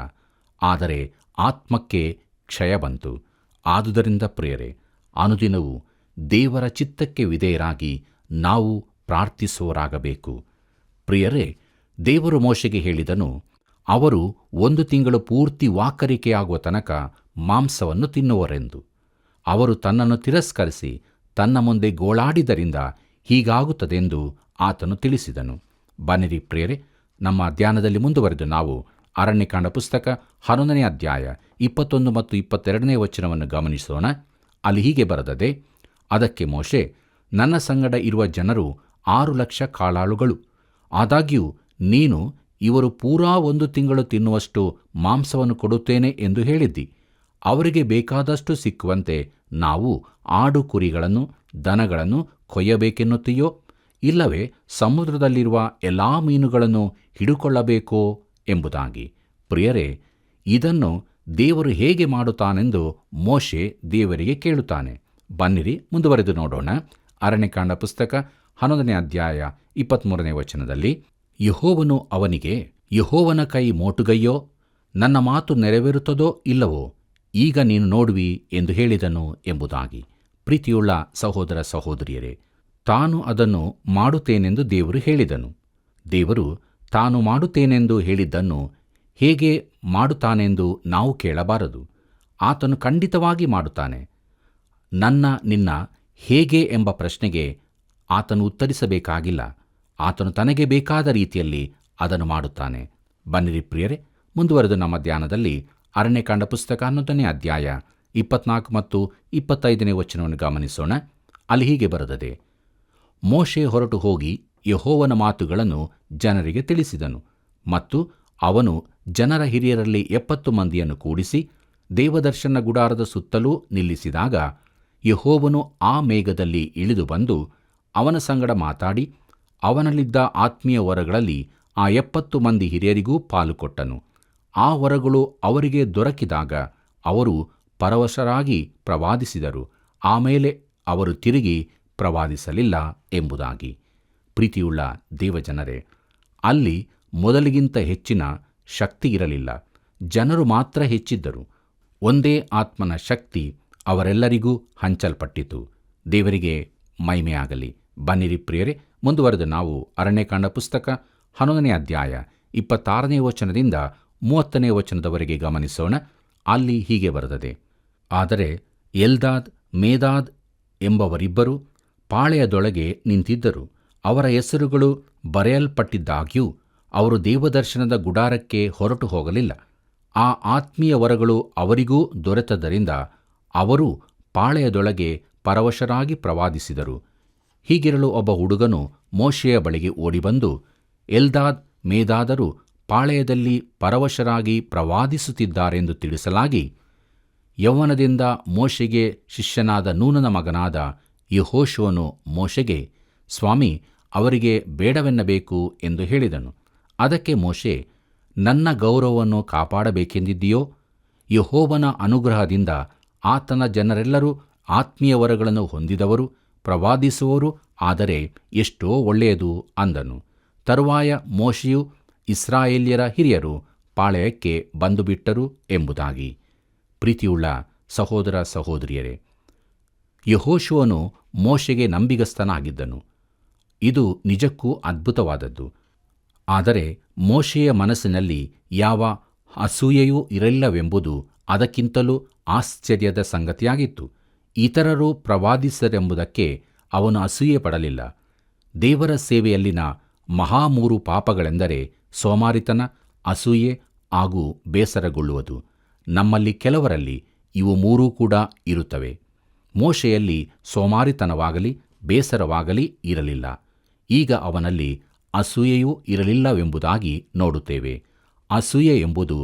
ಆದರೆ ಆತ್ಮಕ್ಕೆ ಕ್ಷಯ ಬಂತು. ಆದುದರಿಂದ ಪ್ರಿಯರೇ, ಅನುದಿನವೂ ದೇವರ ಚಿತ್ತಕ್ಕೆ ವಿಧೇಯರಾಗಿ ನಾವು ಪ್ರಾರ್ಥಿಸುವರಾಗಬೇಕು. ಪ್ರಿಯರೇ, ದೇವರು ಮೋಶೆಗೆ ಹೇಳಿದನು, ಅವರು 1 ತಿಂಗಳು ಪೂರ್ತಿ ವಾಕರಿಕೆಯಾಗುವ ತನಕ ಮಾಂಸವನ್ನು ತಿನ್ನುವರೆಂದು. ಅವರು ತನ್ನನ್ನು ತಿರಸ್ಕರಿಸಿ ತನ್ನ ಮುಂದೆ ಗೋಳಾಡಿದ್ದರಿಂದ ಹೀಗಾಗುತ್ತದೆಂದು ಆತನು ತಿಳಿಸಿದನು. ಬನ್ನಿರಿ ಪ್ರಿಯರೇ, ನಮ್ಮ ಧ್ಯಾನದಲ್ಲಿ ಮುಂದುವರೆದು ನಾವು ಅರಣ್ಯಕಾಂಡ ಪುಸ್ತಕ 11ನೇ ಅಧ್ಯಾಯ 21 ಮತ್ತು 22ನೇ ವಚನವನ್ನು ಗಮನಿಸೋಣ. ಅಲ್ಲಿ ಹೀಗೆ ಬರೆದದೆ, ಅದಕ್ಕೆ ಮೋಶೆ, ನನ್ನ ಸಂಗಡ ಇರುವ ಜನರು 6 ಲಕ್ಷ ಕಾಲಾಳುಗಳು. ಆದಾಗ್ಯೂ ನೀನು ಇವರು ಪೂರಾ 1 ತಿಂಗಳು ತಿನ್ನುವಷ್ಟು ಮಾಂಸವನ್ನು ಕೊಡುತ್ತೇನೆ ಎಂದು ಹೇಳಿದ್ದಿ. ಅವರಿಗೆ ಬೇಕಾದಷ್ಟು ಸಿಕ್ಕುವಂತೆ ನಾವು ಆಡು ಕುರಿಗಳನ್ನು ದನಗಳನ್ನು ಕೊಯ್ಯಬೇಕೆನ್ನುತ್ತೀಯೋ? ಇಲ್ಲವೇ ಸಮುದ್ರದಲ್ಲಿರುವ ಎಲ್ಲಾ ಮೀನುಗಳನ್ನು ಹಿಡುಕೊಳ್ಳಬೇಕೋ ಎಂಬುದಾಗಿ. ಪ್ರಿಯರೇ, ಇದನ್ನು ದೇವರು ಹೇಗೆ ಮಾಡುತ್ತಾನೆಂದು ಮೋಶೆ ದೇವರಿಗೆ ಕೇಳುತ್ತಾನೆ. ಬನ್ನಿರಿ ಮುಂದುವರೆದು ನೋಡೋಣ. ಅರಣ್ಯಕಾಂಡ ಪುಸ್ತಕ 11ನೇ ಅಧ್ಯಾಯ 23ನೇ ವಚನದಲ್ಲಿ, ಯೆಹೋವನು ಅವನಿಗೆ, ಯೆಹೋವನ ಕೈ ಮೋಟುಗೈಯೋ, ನನ್ನ ಮಾತು ನೆರವೇರುತ್ತದೋ ಇಲ್ಲವೋ, ಈಗ ನೀನು ನೋಡುವಿ ಎಂದು ಹೇಳಿದನು ಎಂಬುದಾಗಿ. ಪ್ರೀತಿಯುಳ್ಳ ಸಹೋದರ ಸಹೋದರಿಯರೇ, ತಾನು ಅದನ್ನು ಮಾಡುತ್ತೇನೆಂದು ದೇವರು ಹೇಳಿದನು. ದೇವರು ತಾನು ಮಾಡುತ್ತೇನೆಂದು ಹೇಳಿದ್ದನ್ನು ಹೇಗೆ ಮಾಡುತ್ತಾನೆಂದು ನಾವು ಕೇಳಬಾರದು. ಆತನು ಖಂಡಿತವಾಗಿ ಮಾಡುತ್ತಾನೆ. ನಿನ್ನ ಹೇಗೆ ಎಂಬ ಪ್ರಶ್ನೆಗೆ ಆತನು ಉತ್ತರಿಸಬೇಕಾಗಿಲ್ಲ. ಆತನು ತನಗೆ ಬೇಕಾದ ರೀತಿಯಲ್ಲಿ ಅದನ್ನು ಮಾಡುತ್ತಾನೆ. ಬನ್ನಿರಿ ಪ್ರಿಯರೇ, ಮುಂದುವರೆದು ನಮ್ಮ ಧ್ಯಾನದಲ್ಲಿ ಅರಣ್ಯಕಾಂಡ ಪುಸ್ತಕ 11ನೇ ಅಧ್ಯಾಯ 24 ಮತ್ತು 25ನೇ ವಚನವನ್ನು ಗಮನಿಸೋಣ. ಅಲ್ಲಿ ಹೀಗೆ ಬರೆದದೆ, ಮೋಶೆ ಹೊರಟು ಹೋಗಿ ಯೆಹೋವನ ಮಾತುಗಳನ್ನು ಜನರಿಗೆ ತಿಳಿಸಿದನು. ಮತ್ತು ಅವನು ಜನರ ಹಿರಿಯರಲ್ಲಿ 70 ಮಂದಿಯನ್ನು ಕೂಡಿಸಿ ದೇವದರ್ಶನ ಗುಡಾರದ ಸುತ್ತಲೂ ನಿಲ್ಲಿಸಿದಾಗ, ಯೆಹೋವನು ಆ ಮೇಘದಲ್ಲಿ ಇಳಿದು ಬಂದು ಅವನ ಸಂಗಡ ಮಾತಾಡಿ ಅವನಲ್ಲಿದ್ದ ಆತ್ಮೀಯ ವರಗಳಲ್ಲಿ ಆ 70 ಮಂದಿ ಹಿರಿಯರಿಗೂ ಪಾಲು ಕೊಟ್ಟನು. ಆ ವರಗಳು ಅವರಿಗೆ ದೊರಕಿದಾಗ ಅವರು ಪರವಶರಾಗಿ ಪ್ರವಾದಿಸಿದರು. ಆಮೇಲೆ ಅವರು ತಿರುಗಿ ಪ್ರವಾದಿಸಲಿಲ್ಲ ಎಂಬುದಾಗಿ. ಪ್ರೀತಿಯುಳ್ಳ ದೇವಜನರೇ, ಅಲ್ಲಿ ಮೊದಲಿಗಿಂತ ಹೆಚ್ಚಿನ ಶಕ್ತಿ ಇರಲಿಲ್ಲ. ಜನರು ಮಾತ್ರ ಹೆಚ್ಚಿದ್ದರು. ಒಂದೇ ಆತ್ಮನ ಶಕ್ತಿ ಅವರೆಲ್ಲರಿಗೂ ಹಂಚಲ್ಪಟ್ಟಿತು. ದೇವರಿಗೆ ಮಹಿಮೆಯಾಗಲಿ. ಬನ್ನಿರಿ ಪ್ರಿಯರೇ, ಮುಂದುವರೆದು ನಾವು ಅರಣ್ಯಕಾಂಡ ಪುಸ್ತಕ 11ನೇ ಅಧ್ಯಾಯ 26ನೇ ವಚನದಿಂದ 30ನೇ ವಚನದವರೆಗೆ ಗಮನಿಸೋಣ. ಅಲ್ಲಿ ಹೀಗೆ ಬರೆದದೆ, ಆದರೆ ಎಲ್ದಾದ್ ಮೇದಾದ್ ಎಂಬವರಿಬ್ಬರು ಪಾಳೆಯದೊಳಗೆ ನಿಂತಿದ್ದರು. ಅವರ ಹೆಸರುಗಳು ಬರೆಯಲ್ಪಟ್ಟಿದ್ದಾಗ್ಯೂ ಅವರು ದೇವದರ್ಶನದ ಗುಡಾರಕ್ಕೆ ಹೊರಟು ಹೋಗಲಿಲ್ಲ. ಆ ಆತ್ಮೀಯ ವರಗಳು ಅವರಿಗೂ ದೊರೆತದ್ದರಿಂದ ಅವರು ಪಾಳೆಯದೊಳಗೆ ಪರವಶರಾಗಿ ಪ್ರವಾದಿಸಿದರು. ಹೀಗಿರಲು ಒಬ್ಬ ಹುಡುಗನು ಮೋಶೆಯ ಬಳಿಗೆ ಓಡಿಬಂದು, ಎಲ್ದಾದ್ ಮೇದಾದರು ಪಾಳೆಯದಲ್ಲಿ ಪರವಶರಾಗಿ ಪ್ರವಾದಿಸುತ್ತಿದ್ದಾರೆಂದು ತಿಳಿಸಲಾಗಿ, ಯೌವನದಿಂದ ಮೋಶೆಗೆ ಶಿಷ್ಯನಾದ ನೂನನ ಮಗನಾದ ಯೆಹೋಶುವನು ಮೋಶೆಗೆ, ಸ್ವಾಮಿ, ಅವರಿಗೆ ಬೇಡವೆನ್ನಬೇಕು ಎಂದು ಹೇಳಿದನು. ಅದಕ್ಕೆ ಮೋಶೆ, ನನ್ನ ಗೌರವವನ್ನು ಕಾಪಾಡಬೇಕೆಂದಿದ್ದೀಯೋ? ಯೆಹೋವನ ಅನುಗ್ರಹದಿಂದ ಆತನ ಜನರೆಲ್ಲರೂ ಆತ್ಮೀಯ ವರಗಳನ್ನು ಹೊಂದಿದವರು, ಪ್ರವಾದಿಸುವವರು ಆದರೆ ಎಷ್ಟೋ ಒಳ್ಳೆಯದು ಅಂದನು. ತರುವಾಯ ಮೋಶೆಯು ಇಸ್ರಾಯೇಲ್ಯರ ಹಿರಿಯರು ಪಾಳೆಯಕ್ಕೆ ಬಂದುಬಿಟ್ಟರು ಎಂಬುದಾಗಿ. ಪ್ರೀತಿಯುಳ್ಳ ಸಹೋದರ ಸಹೋದರಿಯರೇ, ಯೆಹೋಶುವನು ಮೋಶೆಗೆ ನಂಬಿಗಸ್ತನಾಗಿದ್ದನು. ಇದು ನಿಜಕ್ಕೂ ಅದ್ಭುತವಾದದ್ದು. ಆದರೆ ಮೋಶೆಯ ಮನಸ್ಸಿನಲ್ಲಿ ಯಾವ ಅಸೂಯೆಯೂ ಇರಲಿಲ್ಲವೆಂಬುದು ಅದಕ್ಕಿಂತಲೂ ಆಶ್ಚರ್ಯದ ಸಂಗತಿಯಾಗಿತ್ತು. ಇತರರು ಪ್ರವಾದಿಸರೆಂಬುದಕ್ಕೆ ಅವನು ಅಸೂಯೆ ಪಡಲಿಲ್ಲ. ದೇವರ ಸೇವೆಯಲ್ಲಿನ ಮಹಾಮೂರು ಪಾಪಗಳೆಂದರೆ ಸೋಮಾರಿತನ, ಅಸೂಯೆ ಹಾಗೂ ಬೇಸರಗೊಳ್ಳುವುದು. ನಮ್ಮಲ್ಲಿ ಕೆಲವರಲ್ಲಿ ಇವು ಮೂರೂ ಕೂಡ ಇರುತ್ತವೆ. ಮೋಶೆಯಲ್ಲಿ ಸೋಮಾರಿತನವಾಗಲಿ ಬೇಸರವಾಗಲಿ ಇರಲಿಲ್ಲ. ಈಗ ಅವನಲ್ಲಿ ಅಸೂಯೆಯೂ ಇರಲಿಲ್ಲವೆಂಬುದಾಗಿ ನೋಡುತ್ತೇವೆ. ಅಸೂಯೆ ಎಂಬುದು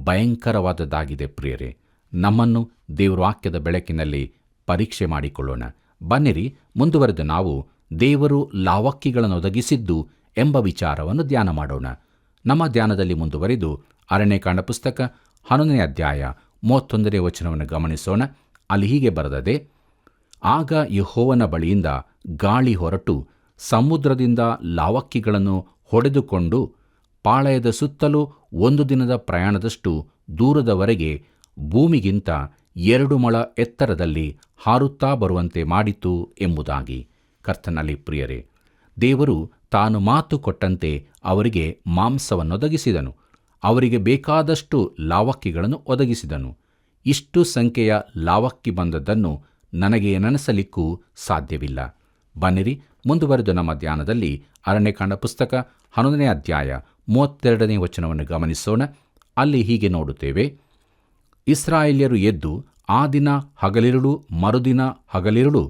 ಭಯಂಕರವಾದದ್ದಾಗಿದೆ ಪ್ರಿಯರೇ. ನಮ್ಮನ್ನು ದೇವರ ವಾಕ್ಯದ ಬೆಳಕಿನಲ್ಲಿ ಪರೀಕ್ಷೆ ಮಾಡಿಕೊಳ್ಳೋಣ. ಬನ್ನಿರಿ, ಮುಂದುವರೆದು ನಾವು ದೇವರು ಲಾವಕ್ಕಿಗಳನ್ನು ಒದಗಿಸಿದ್ದು ಎಂಬ ವಿಚಾರವನ್ನು ಧ್ಯಾನ ಮಾಡೋಣ. ನಮ್ಮ ಧ್ಯಾನದಲ್ಲಿ ಮುಂದುವರಿದು ಅರಣ್ಯಕಾಂಡ ಪುಸ್ತಕ 11ನೇ ಅಧ್ಯಾಯ 31ನೇ ವಚನವನ್ನು ಗಮನಿಸೋಣ. ಅಲ್ಲಿ ಹೀಗೆ ಬರೆದದೆ, ಆಗ ಯೆಹೋವನ ಬಳಿಯಿಂದ ಗಾಳಿ ಹೊರಟು ಸಮುದ್ರದಿಂದ ಲಾವಕ್ಕಿಗಳನ್ನು ಹೊಡೆದುಕೊಂಡು ಪಾಳೆಯದ ಸುತ್ತಲೂ 1 ದಿನದ ಪ್ರಯಾಣದಷ್ಟು ದೂರದವರೆಗೆ ಭೂಮಿಗಿಂತ 2 ಮೊಳ ಎತ್ತರದಲ್ಲಿ ಹಾರುತ್ತಾ ಬರುವಂತೆ ಮಾಡಿತು ಎಂಬುದಾಗಿ. ಕರ್ತನಲ್ಲಿ ಪ್ರಿಯರೇ, ದೇವರು ತಾನು ಮಾತು ಕೊಟ್ಟಂತೆ ಅವರಿಗೆ ಮಾಂಸವನ್ನೊದಗಿಸಿದನು. ಅವರಿಗೆ ಬೇಕಾದಷ್ಟು ಲಾವಕ್ಕಿಗಳನ್ನು ಒದಗಿಸಿದನು. ಇಷ್ಟು ಸಂಖ್ಯೆಯ ಲಾವಕ್ಕಿ ಬಂದದ್ದನ್ನು ನನಗೆ ನೆನೆಸಲಿಕ್ಕೂ ಸಾಧ್ಯವಿಲ್ಲ. ಬನ್ನಿರಿ, ಮುಂದುವರೆದು ನಮ್ಮ ಧ್ಯಾನದಲ್ಲಿ ಅರಣ್ಯಕಾಂಡ ಪುಸ್ತಕ 11ನೇ ಅಧ್ಯಾಯ 32ನೇ ವಚನವನ್ನು ಗಮನಿಸೋಣ. ಅಲ್ಲಿ ಹೀಗೆ ನೋಡುತ್ತೇವೆ, ಇಸ್ರಾಯೇಲ್ಯರು ಎದ್ದು ಆ ದಿನ ಹಗಲಿರುಳು ಮರುದಿನ ಹಗಲಿರುಳು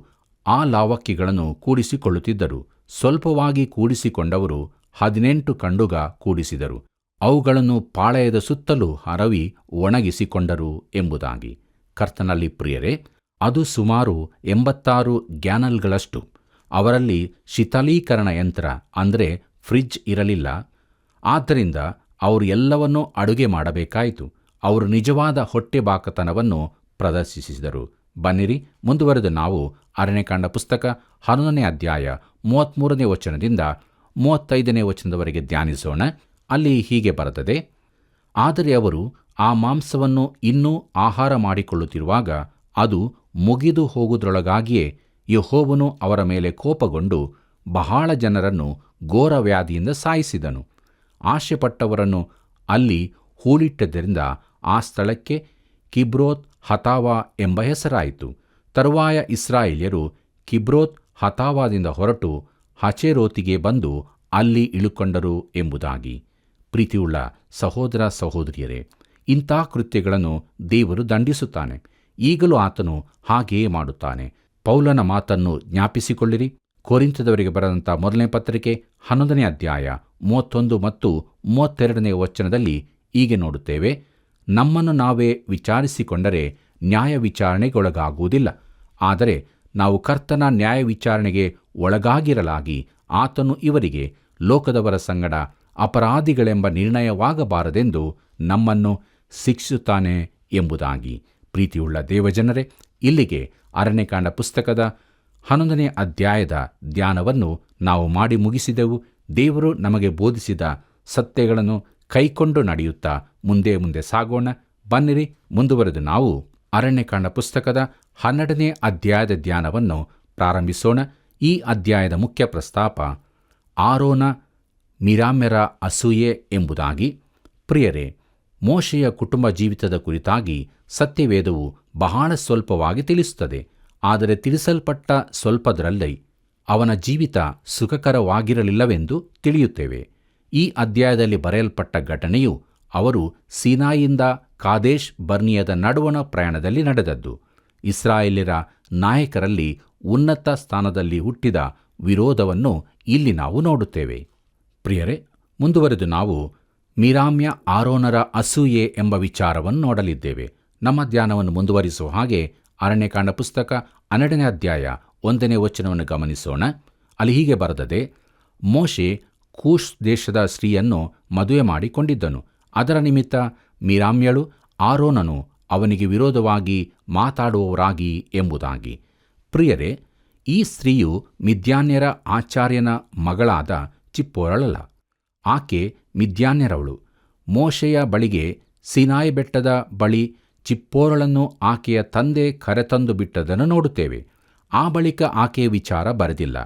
ಆ ಲಾವಕ್ಕಿಗಳನ್ನು ಕೂಡಿಸಿಕೊಳ್ಳುತ್ತಿದ್ದರು. ಸ್ವಲ್ಪವಾಗಿ ಕೂಡಿಸಿಕೊಂಡವರು 18 ಕಂಡುಗ ಕೂಡಿಸಿದರು. ಅವುಗಳನ್ನು ಪಾಳೆಯದ ಸುತ್ತಲೂ ಹರವಿ ಒಣಗಿಸಿಕೊಂಡರು ಎಂಬುದಾಗಿ. ಕರ್ತನಲ್ಲಿ ಪ್ರಿಯರೇ, ಅದು ಸುಮಾರು 86 ಗ್ಯಾನಲ್ಗಳಷ್ಟು. ಅವರಲ್ಲಿ ಶೀತಲೀಕರಣ ಯಂತ್ರ ಅಂದರೆ ಫ್ರಿಡ್ಜ್ ಇರಲಿಲ್ಲ. ಆದ್ದರಿಂದ ಅವರು ಎಲ್ಲವನ್ನೂ ಅಡುಗೆ ಮಾಡಬೇಕಾಯಿತು. ಅವರು ನಿಜವಾದ ಹೊಟ್ಟೆಬಾಕತನವನ್ನು ಪ್ರದರ್ಶಿಸಿದರು. ಬನ್ನಿರಿ, ಮುಂದುವರೆದು ನಾವು ಅರಣ್ಯಕಾಂಡ ಪುಸ್ತಕ 11ನೇ ಅಧ್ಯಾಯ 33ನೇ ವಚನದಿಂದ 35ನೇ ವಚನದವರೆಗೆ ಧ್ಯಾನಿಸೋಣ. ಅಲ್ಲಿ ಹೀಗೆ ಬರೆದದೆ: ಆದರೆ ಅವರು ಆ ಮಾಂಸವನ್ನು ಇನ್ನೂ ಆಹಾರ ಮಾಡಿಕೊಳ್ಳುತ್ತಿರುವಾಗ ಅದು ಮುಗಿದು ಹೋಗುವುದರೊಳಗಾಗಿಯೇ ಯೆಹೋವನು ಅವರ ಮೇಲೆ ಕೋಪಗೊಂಡು ಬಹಳ ಜನರನ್ನು ಘೋರ ವ್ಯಾಧಿಯಿಂದ ಸಾಯಿಸಿದನು. ಆಶೆಪಟ್ಟವರನ್ನು ಅಲ್ಲಿ ಹೂಳಿಟ್ಟದ್ದರಿಂದ ಆ ಸ್ಥಳಕ್ಕೆ ಕಿಬ್ರೋತ್ ಹತಾವಾ ಎಂಬ ಹೆಸರಾಯಿತು. ತರುವಾಯ ಇಸ್ರಾಯೇಲ್ಯರು ಕಿಬ್ರೋತ್ ಹತಾವಾದಿಂದ ಹೊರಟು ಹಚೇರೋತಿಗೆ ಬಂದು ಅಲ್ಲಿ ಇಳುಕೊಂಡರು ಎಂಬುದಾಗಿ. ಪ್ರೀತಿಯುಳ್ಳ ಸಹೋದರ ಸಹೋದರಿಯರೇ, ಇಂಥ ಕೃತ್ಯಗಳನ್ನು ದೇವರು ದಂಡಿಸುತ್ತಾನೆ. ಈಗಲೂ ಆತನು ಹಾಗೆಯೇ ಮಾಡುತ್ತಾನೆ. ಪೌಲನ ಮಾತನ್ನು ಜ್ಞಾಪಿಸಿಕೊಳ್ಳಿರಿ. ಕೊರಿಂಥದವರಿಗೆ ಬರೆದಂಥ ಮೊದಲನೇ ಪತ್ರಿಕೆ 11ನೇ ಅಧ್ಯಾಯ 31 ಮತ್ತು 32ನೇ ವಚನದಲ್ಲಿ ಹೀಗೆ ನೋಡುತ್ತೇವೆ: ನಮ್ಮನ್ನು ನಾವೇ ವಿಚಾರಿಸಿಕೊಂಡರೆ ನ್ಯಾಯ ವಿಚಾರಣೆಗೊಳಗಾಗುವುದಿಲ್ಲ. ಆದರೆ ನಾವು ಕರ್ತನ ನ್ಯಾಯ ವಿಚಾರಣೆಗೆ ಒಳಗಾಗಿರಲಾಗಿ ಆತನು ಇವರಿಗೆ ಲೋಕದವರ ಸಂಗಡ ಅಪರಾಧಿಗಳೆಂಬ ನಿರ್ಣಯವಾಗಬಾರದೆಂದು ನಮ್ಮನ್ನು ಶಿಕ್ಷಿಸುತ್ತಾನೆ ಎಂಬುದಾಗಿ. ಪ್ರೀತಿಯುಳ್ಳ ದೇವಜನರೇ, ಇಲ್ಲಿಗೆ ಅರಣ್ಯಕಾಂಡ ಪುಸ್ತಕದ 11ನೇ ಅಧ್ಯಾಯದ ಧ್ಯಾನವನ್ನು ನಾವು ಮಾಡಿ ಮುಗಿಸಿದೆವು. ದೇವರು ನಮಗೆ ಬೋಧಿಸಿದ ಸತ್ಯಗಳನ್ನು ಕೈಕೊಂಡು ನಡೆಯುತ್ತಾ ಮುಂದೆ ಮುಂದೆ ಸಾಗೋಣ. ಬನ್ನಿರಿ, ಮುಂದುವರೆದು ನಾವು ಅರಣ್ಯಕಾಂಡ ಪುಸ್ತಕದ 12ನೇ ಅಧ್ಯಾಯದ ಧ್ಯಾನವನ್ನು ಪ್ರಾರಂಭಿಸೋಣ. ಈ ಅಧ್ಯಾಯದ ಮುಖ್ಯ ಪ್ರಸ್ತಾಪ ಆರೋನ ಮಿರಾಮ್ಯರ ಅಸೂಯೆ ಎಂಬುದಾಗಿ. ಪ್ರಿಯರೇ, ಮೋಶೆಯ ಕುಟುಂಬ ಜೀವಿತದ ಕುರಿತಾಗಿ ಸತ್ಯವೇದವು ಬಹಳ ಸ್ವಲ್ಪವಾಗಿ ತಿಳಿಸುತ್ತದೆ. ಆದರೆ ತಿಳಿಸಲ್ಪಟ್ಟ ಸ್ವಲ್ಪದರಲ್ಲಿ ಅವನ ಜೀವಿತ ಸುಖಕರವಾಗಿರಲಿಲ್ಲವೆಂದು ತಿಳಿಯುತ್ತೇವೆ. ಈ ಅಧ್ಯಾಯದಲ್ಲಿ ಬರೆಯಲ್ಪಟ್ಟ ಘಟನೆಯು ಅವರು ಸೀನಾಯಿಯಿಂದ ಕಾದೇಶ್ ಬರ್ನಿಯದ ನಡುವಣ ಪ್ರಯಾಣದಲ್ಲಿ ನಡೆದದ್ದು. ಇಸ್ರಾಯೇಲ್ಯರ ನಾಯಕರಲ್ಲಿ ಉನ್ನತ ಸ್ಥಾನದಲ್ಲಿ ಹುಟ್ಟಿದ ವಿರೋಧವನ್ನು ಇಲ್ಲಿ ನಾವು ನೋಡುತ್ತೇವೆ. ಪ್ರಿಯರೇ, ಮುಂದುವರೆದು ನಾವು ಮಿರಾಮ್ಯ ಆರೋನರ ಅಸೂಯೆ ಎಂಬ ವಿಚಾರವನ್ನು ನೋಡಲಿದ್ದೇವೆ. ನಮ್ಮ ಧ್ಯಾನವನ್ನು ಮುಂದುವರಿಸುವ ಹಾಗೆ ಅರಣ್ಯಕಾಂಡ ಪುಸ್ತಕ 12ನೇ ಅಧ್ಯಾಯ 1ನೇ ವಚನವನ್ನು ಗಮನಿಸೋಣ. ಅಲ್ಲಿ ಹೀಗೆ ಬರೆದದೆ: ಮೋಶೆ ಕೂಷ್ ದೇಶದ ಸ್ತ್ರೀಯನ್ನು ಮದುವೆ ಮಾಡಿಕೊಂಡಿದ್ದನು. ಅದರ ನಿಮಿತ್ತ ಮಿರಾಮ್ಯಳು ಆರೋನನು ಅವನಿಗೆ ವಿರೋಧವಾಗಿ ಮಾತಾಡುವವರಾಗಿ ಎಂಬುದಾಗಿ. ಪ್ರಿಯರೇ, ಈ ಸ್ತ್ರೀಯು ಮಿದ್ಯಾನ್ಯರ ಆಚಾರ್ಯನ ಮಗಳಾದ ಚಿಪ್ಪೋರಳಲ್ಲ. ಆಕೆ ಮಿದ್ಯಾನ್ಯರವಳು. ಮೋಶೆಯ ಬಳಿಗೆ ಸೀನಾಯಿ ಬೆಟ್ಟದ ಬಳಿ ಚಿಪ್ಪೋರಳನ್ನು ಆಕೆಯ ತಂದೆ ಕರೆತಂದು ಬಿಟ್ಟದನ್ನು ನೋಡುತ್ತೇವೆ. ಆ ಬಳಿಕ ಆಕೆಯ ವಿಚಾರ ಬರೆದಿಲ್ಲ.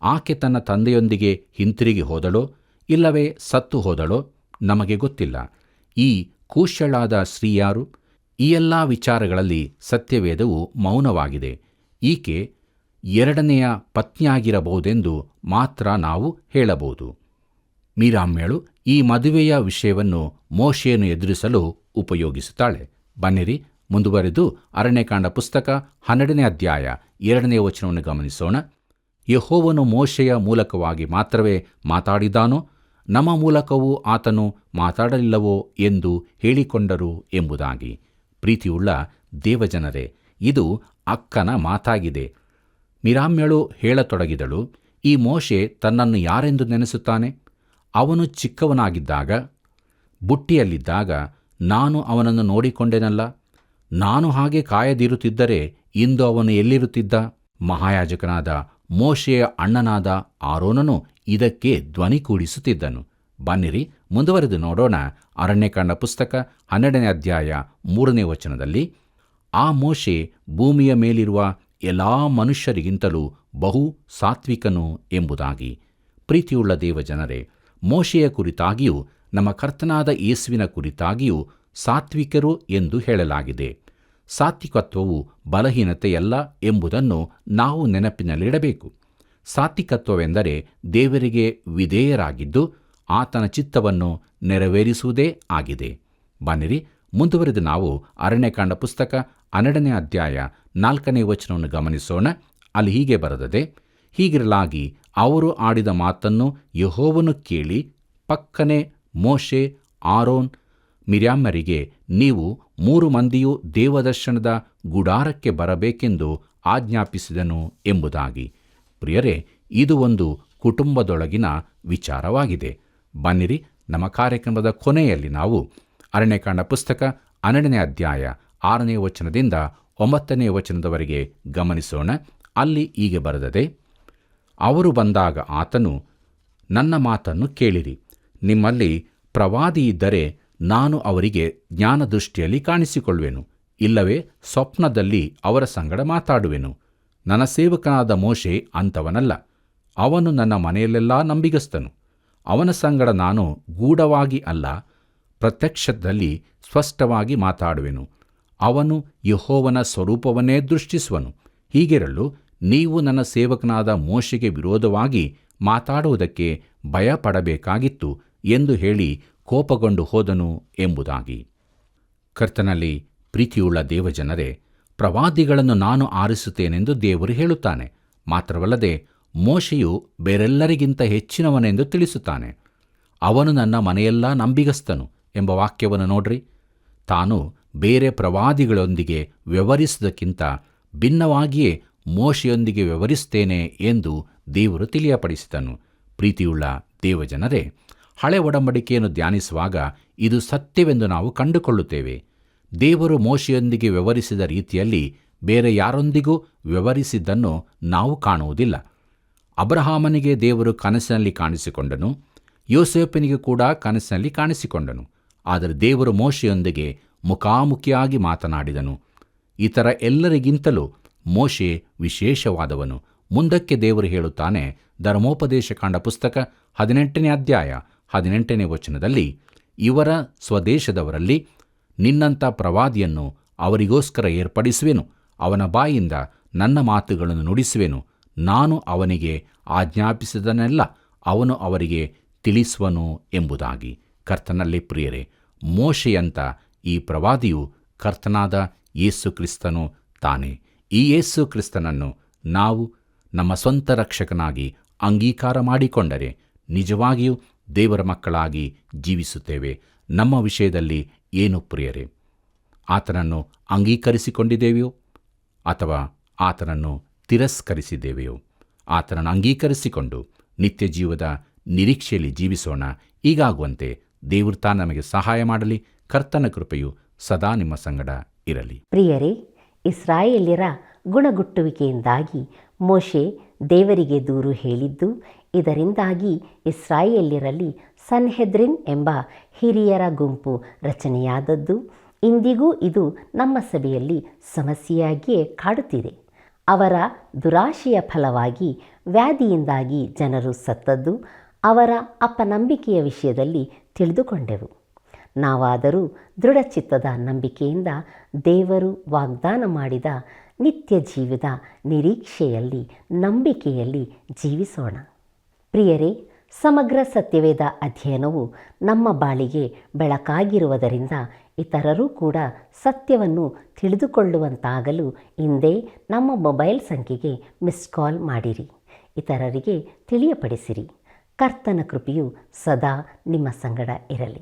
ಆಕೆ ತನ್ನ ತಂದೆಯೊಂದಿಗೆ ಹಿಂತಿರುಗಿ ಹೋದಳೋ ಇಲ್ಲವೇ ಸತ್ತು ಹೋದಳೋ ನಮಗೆ ಗೊತ್ತಿಲ್ಲ. ಈ ಕೂಶ್ಯಳಾದ ಸ್ತ್ರೀಯಾರು? ಈ ಎಲ್ಲ ವಿಚಾರಗಳಲ್ಲಿ ಸತ್ಯವೇದವು ಮೌನವಾಗಿದೆ. ಈಕೆ ಎರಡನೆಯ ಪತ್ನಿಯಾಗಿರಬಹುದೆಂದು ಮಾತ್ರ ನಾವು ಹೇಳಬಹುದು. ಮಿರಾಮ್ಯಳು ಈ ಮದುವೆಯ ವಿಷಯವನ್ನು ಮೋಶೆಯನ್ನು ಎದುರಿಸಲು ಉಪಯೋಗಿಸುತ್ತಾಳೆ. ಬನ್ನಿರಿ, ಮುಂದುವರೆದು ಅರಣ್ಯಕಾಂಡ ಪುಸ್ತಕ 12ನೇ ಅಧ್ಯಾಯ 2ನೇ ವಚನವನ್ನು ಗಮನಿಸೋಣ. ಯೆಹೋವನು ಮೋಶೆಯ ಮೂಲಕವಾಗಿ ಮಾತ್ರವೇ ಮಾತಾಡಿದಾನೋ, ನಮ್ಮ ಮೂಲಕವೂ ಆತನು ಮಾತಾಡಲಿಲ್ಲವೋ ಎಂದು ಹೇಳಿಕೊಂಡರು ಎಂಬುದಾಗಿ. ಪ್ರೀತಿಯುಳ್ಳ ದೇವಜನರೇ, ಇದು ಅಕ್ಕನ ಮಾತಾಗಿದೆ. ಮಿರಾಮ್ಯಳು ಹೇಳತೊಡಗಿದಳು: ಈ ಮೋಶೆ ತನ್ನನ್ನು ಯಾರೆಂದು ನೆನೆಸುತ್ತಾನೆ? ಅವನು ಚಿಕ್ಕವನಾಗಿದ್ದಾಗ, ಬುಟ್ಟಿಯಲ್ಲಿದ್ದಾಗ ನಾನು ಅವನನ್ನು ನೋಡಿಕೊಂಡೆನಲ್ಲ. ನಾನು ಹಾಗೆ ಕಾಯದಿರುತ್ತಿದ್ದರೆ ಇಂದು ಅವನು ಎಲ್ಲಿರುತ್ತಿದ್ದ? ಮಹಾಯಾಜಕನಾದ ಮೋಶೆಯ ಅಣ್ಣನಾದ ಆರೋನನು ಇದಕ್ಕೆ ಧ್ವನಿ ಕೂಡಿಸುತ್ತಿದ್ದನು. ಬನ್ನಿರಿ, ಮುಂದುವರೆದು ನೋಡೋಣ. ಅರಣ್ಯಕಾಂಡ ಪುಸ್ತಕ 12ನೇ ಅಧ್ಯಾಯ 3ನೇ ವಚನದಲ್ಲಿ: ಆ ಮೋಶೆ ಭೂಮಿಯ ಮೇಲಿರುವ ಎಲ್ಲಾ ಮನುಷ್ಯರಿಗಿಂತಲೂ ಬಹು ಸಾತ್ವಿಕನು ಎಂಬುದಾಗಿ. ಪ್ರೀತಿಯುಳ್ಳ ದೇವಜನರೇ, ಮೋಶೆಯ ಕುರಿತಾಗಿಯೂ ನಮ್ಮ ಕರ್ತನಾದ ಯೇಸುವಿನ ಕುರಿತಾಗಿಯೂ ಸಾತ್ವಿಕರು ಎಂದು ಹೇಳಲಾಗಿದೆ. ಸಾತ್ವಿಕತ್ವವು ಬಲಹೀನತೆಯಲ್ಲ ಎಂಬುದನ್ನು ನಾವು ನೆನಪಿನಲ್ಲಿಡಬೇಕು. ಸಾತ್ವಿಕತ್ವವೆಂದರೆ ದೇವರಿಗೆ ವಿಧೇಯರಾಗಿದ್ದು ಆತನ ಚಿತ್ತವನ್ನು ನೆರವೇರಿಸುವುದೇ ಆಗಿದೆ. ಬನ್ನಿರಿ, ಮುಂದುವರೆದು ನಾವು ಅರಣ್ಯಕಾಂಡ ಪುಸ್ತಕ 12ನೇ ಅಧ್ಯಾಯ 4ನೇ ವಚನವನ್ನು ಗಮನಿಸೋಣ. ಅಲ್ಲಿ ಹೀಗೆ ಬರೆದದೆ: ಹೀಗಿರಲಾಗಿ ಅವರು ಆಡಿದ ಮಾತನ್ನು ಯೆಹೋವನು ಕೇಳಿ ಪಕ್ಕನೆ ಮೋಶೆ, ಆರೋನ್, ಮಿರ್ಯಾಮರಿಗೆ ನೀವು 3 ಮಂದಿಯೂ ದೇವದರ್ಶನದ ಗುಡಾರಕ್ಕೆ ಬರಬೇಕೆಂದು ಆಜ್ಞಾಪಿಸಿದನು ಎಂಬುದಾಗಿ. ಪ್ರಿಯರೇ, ಇದು ಒಂದು ಕುಟುಂಬದೊಳಗಿನ ವಿಚಾರವಾಗಿದೆ. ಬನ್ನಿರಿ, ನಮ್ಮ ಕಾರ್ಯಕ್ರಮದ ಕೊನೆಯಲ್ಲಿ ನಾವು ಅರಣ್ಯಕಾಂಡ ಪುಸ್ತಕ 12ನೇ ಅಧ್ಯಾಯ 6ನೇ ವಚನದಿಂದ 9ನೇ ವಚನದವರೆಗೆ ಗಮನಿಸೋಣ. ಅಲ್ಲಿ ಹೀಗೆ ಬರೆದದೆ: ಅವರು ಬಂದಾಗ ಆತನು, ನನ್ನ ಮಾತನ್ನು ಕೇಳಿರಿ. ನಿಮ್ಮಲ್ಲಿ ಪ್ರವಾದಿ ಇದ್ದರೆ ನಾನು ಅವರಿಗೆ ಜ್ಞಾನದೃಷ್ಟಿಯಲ್ಲಿ ಕಾಣಿಸಿಕೊಳ್ಳುವೆನು, ಇಲ್ಲವೇ ಸ್ವಪ್ನದಲ್ಲಿ ಅವರ ಸಂಗಡ ಮಾತಾಡುವೆನು. ನನ್ನ ಸೇವಕನಾದ ಮೋಶೆ ಅಂಥವನಲ್ಲ. ಅವನು ನನ್ನ ಮನೆಯಲ್ಲೆಲ್ಲ ನಂಬಿಗಸ್ತನು. ಅವನ ಸಂಗಡ ನಾನು ಗೂಢವಾಗಿ ಅಲ್ಲ, ಪ್ರತ್ಯಕ್ಷದಲ್ಲಿ ಸ್ಪಷ್ಟವಾಗಿ ಮಾತಾಡುವೆನು. ಅವನು ಯೆಹೋವನ ಸ್ವರೂಪವನ್ನೇ ದೃಷ್ಟಿಸುವನು. ಹೀಗಿರಲು ನೀವು ನನ್ನ ಸೇವಕನಾದ ಮೋಶೆಗೆ ವಿರೋಧವಾಗಿ ಮಾತಾಡುವುದಕ್ಕೆ ಭಯಪಡಬೇಕಾಗಿತ್ತು ಎಂದು ಹೇಳಿ ಕೋಪಗೊಂಡು ಹೋದನು ಎಂಬುದಾಗಿ. ಕರ್ತನಲ್ಲಿ ಪ್ರೀತಿಯುಳ್ಳ ದೇವಜನರೇ, ಪ್ರವಾದಿಗಳನ್ನು ನಾನು ಆರಿಸುತ್ತೇನೆಂದು ದೇವರು ಹೇಳುತ್ತಾನೆ. ಮಾತ್ರವಲ್ಲದೆ ಮೋಶೆಯು ಬೇರೆಲ್ಲರಿಗಿಂತ ಹೆಚ್ಚಿನವನೆಂದು ತಿಳಿಸುತ್ತಾನೆ. ಅವನು ನನ್ನ ಮನೆಯೆಲ್ಲ ನಂಬಿಗಸ್ತನು ಎಂಬ ವಾಕ್ಯವನ್ನು ನೋಡ್ರಿ. ತಾನು ಬೇರೆ ಪ್ರವಾದಿಗಳೊಂದಿಗೆ ವ್ಯವಹರಿಸುವುದಕ್ಕಿಂತ ಭಿನ್ನವಾಗಿಯೇ ಮೋಶೆಯೊಂದಿಗೆ ವ್ಯವಹರಿಸುತ್ತೇನೆ ಎಂದು ದೇವರು ತಿಳಿಯಪಡಿಸಿದನು. ಪ್ರೀತಿಯುಳ್ಳ ದೇವಜನರೇ, ಹಳೆ ಒಡಂಬಡಿಕೆಯನ್ನು ಧ್ಯಾನಿಸುವಾಗ ಇದು ಸತ್ಯವೆಂದು ನಾವು ಕಂಡುಕೊಳ್ಳುತ್ತೇವೆ. ದೇವರು ಮೋಶೆಯೊಂದಿಗೆ ವ್ಯವಹರಿಸಿದ ರೀತಿಯಲ್ಲಿ ಬೇರೆ ಯಾರೊಂದಿಗೂ ವ್ಯವಹರಿಸಿದ್ದನ್ನು ನಾವು ಕಾಣುವುದಿಲ್ಲ. ಅಬ್ರಹಾಮನಿಗೆ ದೇವರು ಕನಸಿನಲ್ಲಿ ಕಾಣಿಸಿಕೊಂಡನು, ಯೋಸೇಫನಿಗೆ ಕೂಡ ಕನಸಿನಲ್ಲಿ ಕಾಣಿಸಿಕೊಂಡನು. ಆದರೆ ದೇವರು ಮೋಶೆಯೊಂದಿಗೆ ಮುಖಾಮುಖಿಯಾಗಿ ಮಾತನಾಡಿದನು. ಇತರ ಎಲ್ಲರಿಗಿಂತಲೂ ಮೋಶೆ ವಿಶೇಷವಾದವನು. ಮುಂದಕ್ಕೆ ದೇವರು ಹೇಳುತ್ತಾನೆ, ಧರ್ಮೋಪದೇಶಕಾಂಡ ಪುಸ್ತಕ 18ನೇ ಅಧ್ಯಾಯ 18ನೇ ವಚನದಲ್ಲಿ, ಇವರ ಸ್ವದೇಶದವರಲ್ಲಿ ನಿನ್ನಂಥ ಪ್ರವಾದಿಯನ್ನು ಅವರಿಗೋಸ್ಕರ ಏರ್ಪಡಿಸುವೆನು. ಅವನ ಬಾಯಿಂದ ನನ್ನ ಮಾತುಗಳನ್ನು ನುಡಿಸುವೆನು. ನಾನು ಅವನಿಗೆ ಆಜ್ಞಾಪಿಸಿದನೆಲ್ಲ ಅವನು ಅವರಿಗೆ ತಿಳಿಸುವನು ಎಂಬುದಾಗಿ. ಕರ್ತನಲ್ಲಿ ಪ್ರಿಯರೇ, ಮೋಶೆಯಂಥ ಈ ಪ್ರವಾದಿಯು ಕರ್ತನಾದ ಯೇಸು ಕ್ರಿಸ್ತನು ತಾನೇ. ಈ ಯೇಸು ಕ್ರಿಸ್ತನನ್ನು ನಾವು ನಮ್ಮ ಸ್ವಂತ ರಕ್ಷಕನಾಗಿ ಅಂಗೀಕಾರ ಮಾಡಿಕೊಂಡರೆ ನಿಜವಾಗಿಯೂ ದೇವರ ಮಕ್ಕಳಾಗಿ ಜೀವಿಸುತ್ತೇವೆ. ನಮ್ಮ ವಿಷಯದಲ್ಲಿ ಏನು ಪ್ರಿಯರೇ? ಆತನನ್ನು ಅಂಗೀಕರಿಸಿಕೊಂಡಿದ್ದೇವೆಯೋ ಅಥವಾ ಆತನನ್ನು ತಿರಸ್ಕರಿಸಿದ್ದೇವೆಯೋ? ಆತನನ್ನು ಅಂಗೀಕರಿಸಿಕೊಂಡು ನಿತ್ಯ ಜೀವದ ನಿರೀಕ್ಷೆಯಲ್ಲಿ ಜೀವಿಸೋಣ. ಹೀಗಾಗುವಂತೆ ದೇವರು ತಾನು ನಮಗೆ ಸಹಾಯ ಮಾಡಲಿ. ಕರ್ತನ ಕೃಪೆಯು ಸದಾ ನಿಮ್ಮ ಸಂಗಡ ಇರಲಿ. ಪ್ರಿಯರೇ, ಇಸ್ರಾಯೇಲ್ಯರ ಗುಣಗುಟ್ಟುವಿಕೆಯಿಂದಾಗಿ ಮೋಶೆ ದೇವರಿಗೆ ದೂರು ಹೇಳಿದ್ದು, ಇದರಿಂದಾಗಿ ಇಸ್ರಾಯೇಲ್ಯರಲ್ಲಿ ಸನ್ಹೆದ್ರಿನ್ ಎಂಬ ಹಿರಿಯರ ಗುಂಪು ರಚನೆಯಾದದ್ದು. ಇಂದಿಗೂ ಇದು ನಮ್ಮ ಸಭೆಯಲ್ಲಿ ಸಮಸ್ಯೆಯಾಗಿಯೇ ಕಾಡುತ್ತಿದೆ. ಅವರ ದುರಾಶೆಯ ಫಲವಾಗಿ ವ್ಯಾಧಿಯಿಂದಾಗಿ ಜನರು ಸತ್ತದ್ದು ಅವರ ಅಪನಂಬಿಕೆಯ ವಿಷಯದಲ್ಲಿ ತಿಳಿದುಕೊಂಡೆವು. ನಾವಾದರೂ ದೃಢಚಿತ್ತದ ನಂಬಿಕೆಯಿಂದ ದೇವರು ವಾಗ್ದಾನ ಮಾಡಿದ ನಿತ್ಯ ಜೀವದ ನಿರೀಕ್ಷೆಯಲ್ಲಿ, ನಂಬಿಕೆಯಲ್ಲಿ ಜೀವಿಸೋಣ. ಪ್ರಿಯರೇ, ಸಮಗ್ರ ಸತ್ಯವೇದ ಅಧ್ಯಯನವು ನಮ್ಮ ಬಾಳಿಗೆ ಬೆಳಕಾಗಿರುವುದರಿಂದ ಇತರರೂ ಕೂಡ ಸತ್ಯವನ್ನು ತಿಳಿದುಕೊಳ್ಳುವಂತಾಗಲು ಹಿಂದೆ ನಮ್ಮ ಮೊಬೈಲ್ ಸಂಖ್ಯೆಗೆ ಮಿಸ್ ಕಾಲ್ ಮಾಡಿರಿ, ಇತರರಿಗೆ ತಿಳಿಯಪಡಿಸಿರಿ. ಕರ್ತನ ಕೃಪೆಯು ಸದಾ ನಿಮ್ಮ ಸಂಗಡ ಇರಲಿ.